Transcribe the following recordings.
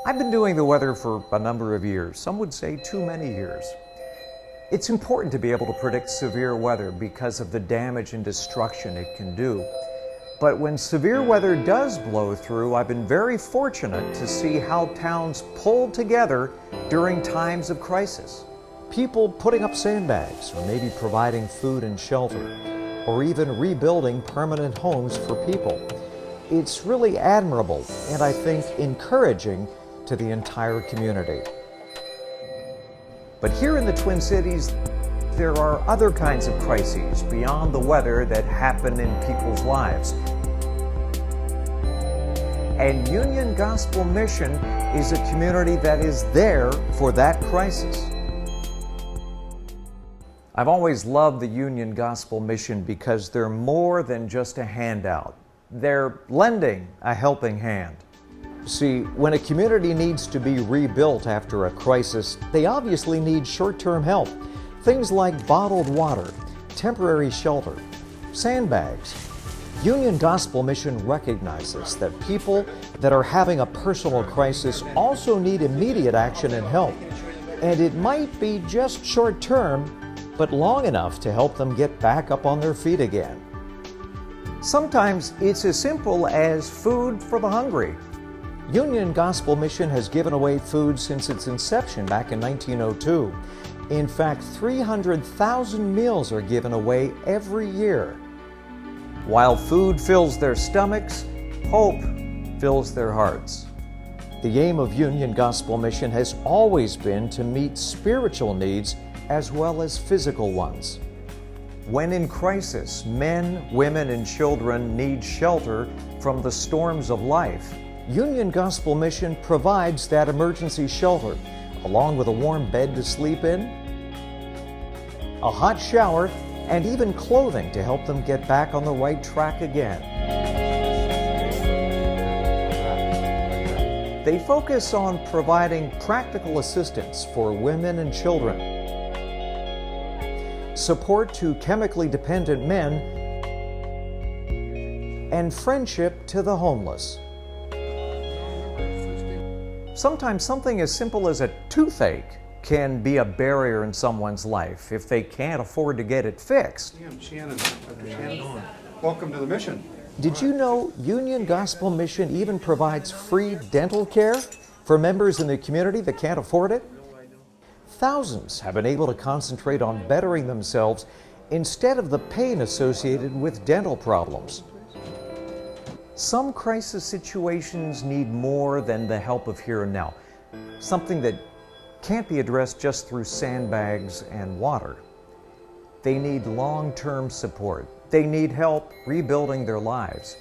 I've been doing the weather for a number of years, some would say too many years. It's important to be able to predict severe weather because of the damage and destruction it can do. But when severe weather does blow through, I've been very fortunate to see how towns pulled together during times of crisis. People putting up sandbags, or maybe providing food and shelter, or even rebuilding permanent homes for people. It's really admirable and I think encouraging to the entire community. But here in the Twin Cities, there are other kinds of crises beyond the weather that happen in people's lives. And Union Gospel Mission is a community that is there for that crisis. I've always loved the Union Gospel Mission because they're more than just a handout. They're lending a helping hand. See, when a community needs to be rebuilt after a crisis, they obviously need short-term help. Things like bottled water, temporary shelter, sandbags. Union Gospel Mission recognizes that people that are having a personal crisis also need immediate action and help. And it might be just short-term, but long enough to help them get back up on their feet again. Sometimes it's as simple as food for the hungry. Union Gospel Mission has given away food since its inception back in 1902. In fact, 300,000 meals are given away every year. While food fills their stomachs, hope fills their hearts. The aim of Union Gospel Mission has always been to meet spiritual needs as well as physical ones. When in crisis, men, women, and children need shelter from the storms of life, Union Gospel Mission provides that emergency shelter, along with a warm bed to sleep in, a hot shower, and even clothing to help them get back on the right track again. They focus on providing practical assistance for women and children, support to chemically dependent men, and friendship to the homeless. Sometimes something as simple as a toothache can be a barrier in someone's life if they can't afford to get it fixed. I'm Shannon. Welcome to the mission. Did you know Union Gospel Mission even provides free dental care for members in the community that can't afford it? Thousands have been able to concentrate on bettering themselves instead of the pain associated with dental problems. Some crisis situations need more than the help of here and now, something that can't be addressed just through sandbags and water. They need long-term support. They need help rebuilding their lives.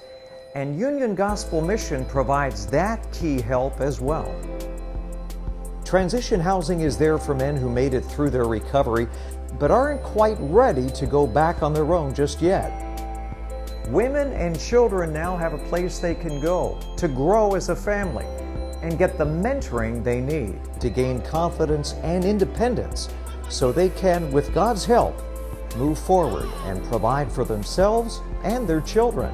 And Union Gospel Mission provides that key help as well. Transition housing is there for men who made it through their recovery but aren't quite ready to go back on their own just yet. Women and children now have a place they can go to grow as a family and get the mentoring they need to gain confidence and independence so they can, with God's help, move forward and provide for themselves and their children.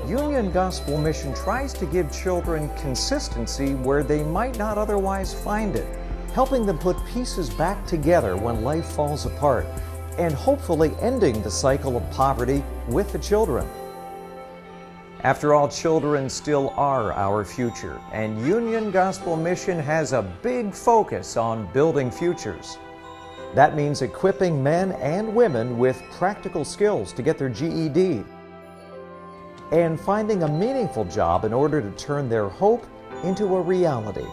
Union Gospel Mission tries to give children consistency where they might not otherwise find it, helping them put pieces back together when life falls apart, and hopefully ending the cycle of poverty with the children. After all, children still are our future, and Union Gospel Mission has a big focus on building futures. That means equipping men and women with practical skills to get their GED, and finding a meaningful job in order to turn their hope into a reality.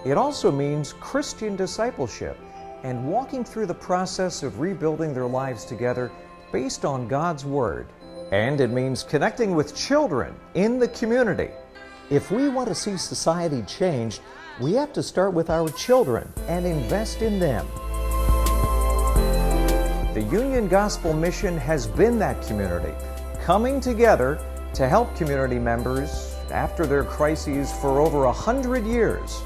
It also means Christian discipleship and walking through the process of rebuilding their lives together based on God's Word. And it means connecting with children in the community. If we want to see society changed, we have to start with our children and invest in them. The Union Gospel Mission has been that community, coming together to help community members after their crises for over 100 years.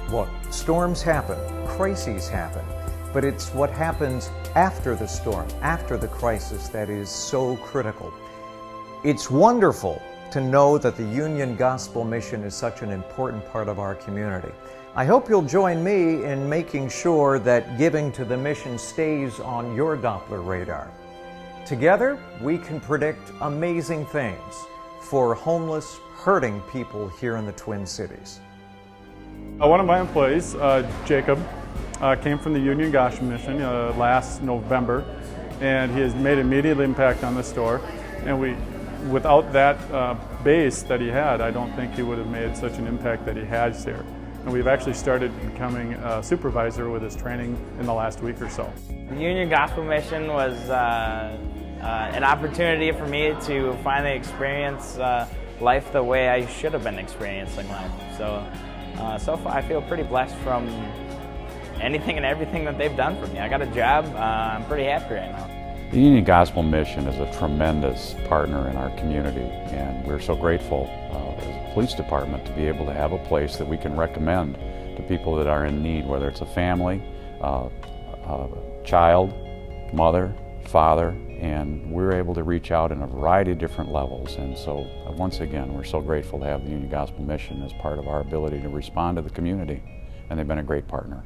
Look, storms happen, crises happen, but it's what happens after the storm, after the crisis, that is so critical. It's wonderful to know that the Union Gospel Mission is such an important part of our community. I hope you'll join me in making sure that giving to the mission stays on your Doppler radar. Together, we can predict amazing things for homeless, hurting people here in the Twin Cities. One of my employees, Jacob, came from the Union Gospel Mission last November, and he has made an immediate impact on the store. And without that base that he had, I don't think he would have made such an impact that he has here. And we've actually started becoming a supervisor with his training in the last week or so. The Union Gospel Mission was an opportunity for me to finally experience life the way I should have been experiencing life. So far I feel pretty blessed from anything and everything that they've done for me. I got a job, I'm pretty happy right now. The Union Gospel Mission is a tremendous partner in our community, and we're so grateful as a police department to be able to have a place that we can recommend to people that are in need, whether it's a family, a child, mother, father, and we're able to reach out in a variety of different levels. And so once again, we're so grateful to have the Union Gospel Mission as part of our ability to respond to the community, and they've been a great partner.